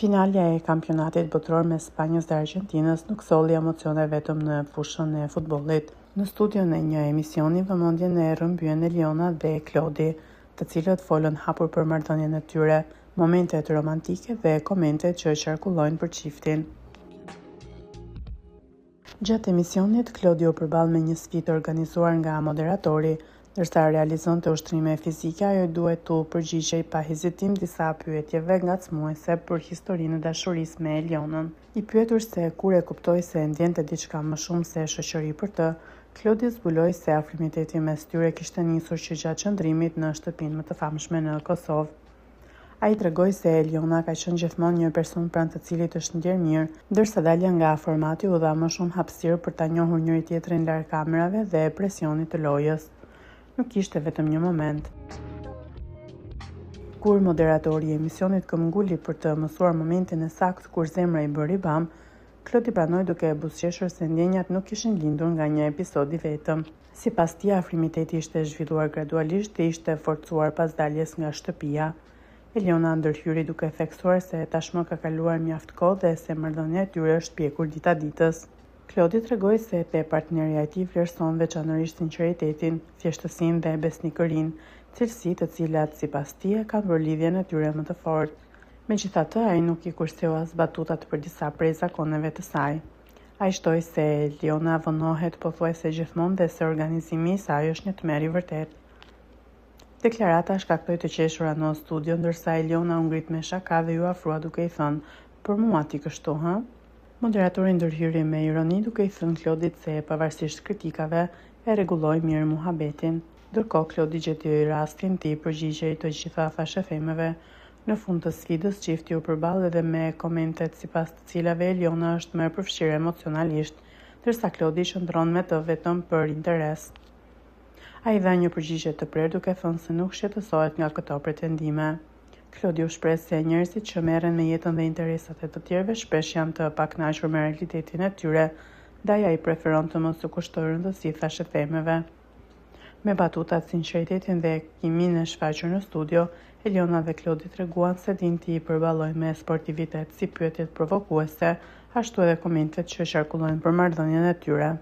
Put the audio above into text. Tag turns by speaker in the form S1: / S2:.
S1: Finalja e kampionatit botror me Spanjës dhe Argjentinës nuk solli emocione vetëm në fushën e futbollit. Në studion e një emisioni vëmendjen e rrëmbyen Eliona dhe Klodi, të cilët folën hapur për marrëdhënien e tyre, momentet romantike dhe komentet që qarkullojnë për çiftin. Gjatë emisionit, Klodi u përball me një sfidë organizuar nga moderatori. Ndërsa realizonte ushtrime fizike, ajo duhet t'u përgjigjej pa hezitim disa pyetjeve ngacmuese për historinë e dashurisë me Elionën. I pyetur se kur e kuptoi se ndjente diçka më shumë se shoqëri për të, Klodi zbuloi se afrimiteti mes tyre kishte nisur që gjatë qëndrimit në shtëpinë më të famshme në Kosovë. Ai tregoi se Eliona ka qenë gjithmonë një person pranë të cilit është ndjer mirë, ndërsa dalja nga formati u dha më shumë hapësirë për ta njohur njëri tjetrin larg kamerave dhe presionit të lojës. Nuk ishte vetëm një moment. Kur moderatori i emisionit këmbguli për të mësuar momentin e saktë kur zemra i bëri bam, Klodi pranoi duke buzëqeshur se ndjenjat nuk kishin lindur nga një episod i vetëm. Sipas tij, afrimiteti ishte zhvilluar gradualisht dhe ishte forcuar pas daljes nga shtëpia. Eliona ndërhyri duke theksuar se tashmë ka kaluar mjaft kohë dhe se marrëdhënia e tyre është pjekur dita ditës. Klodi tregoi se te partnerja e tij vlerëson veçanërisht sinqeritetin, thjeshtësinë dhe besnikërinë, cilësi të cilat sipas tij kanë bërë lidhjen e tyre më të fortë. Megjithatë, ai nuk i kurseu as batutat për disa prej zakoneve të saj. Ai shtoi se Eliona vonohet pothuajse gjithmonë dhe se organizimi i saj është një tmerr i vërtet. Deklarata shkaktoi të qeshura në studio, ndërsa Eliona u ngrit me shaka dhe ju afrua duke i thënë: "Për mua ti kështu, ha?" Moderatori ndërhyri me ironi duke i thënë Klodit se pavarësisht kritikave e rregulloi mirë muhabetin. Ndërkohë Klodi gjeti rastin t'i përgjigjej të gjitha fashefemeve. Në fund të sfidës çifti u përball edhe me komentet sipas të cilave Eliona është më e përfshirë emocionalisht, ndërsa Klodi qëndron me të vetëm për interes. Ai dha një përgjigje të prerë duke thënë se nuk shqetësohet nga këto pretendime. Klodi u shpreh se njerëzit që merren me jetën dhe interesat e të tjerëve shpesh janë të pakënaqur me realitetin e tyre, ndaj ai preferon të mos u kushtojë rëndësi fashefemeve. Me batutat, sinqeritetin dhe kimin e shfaqur në studio, Eliona dhe Klodi treguan se din t'i përballojnë me sportivitet si pyetjet provokuese, ashtu edhe komentet që qarkullojnë për marrëdhënien e tyre.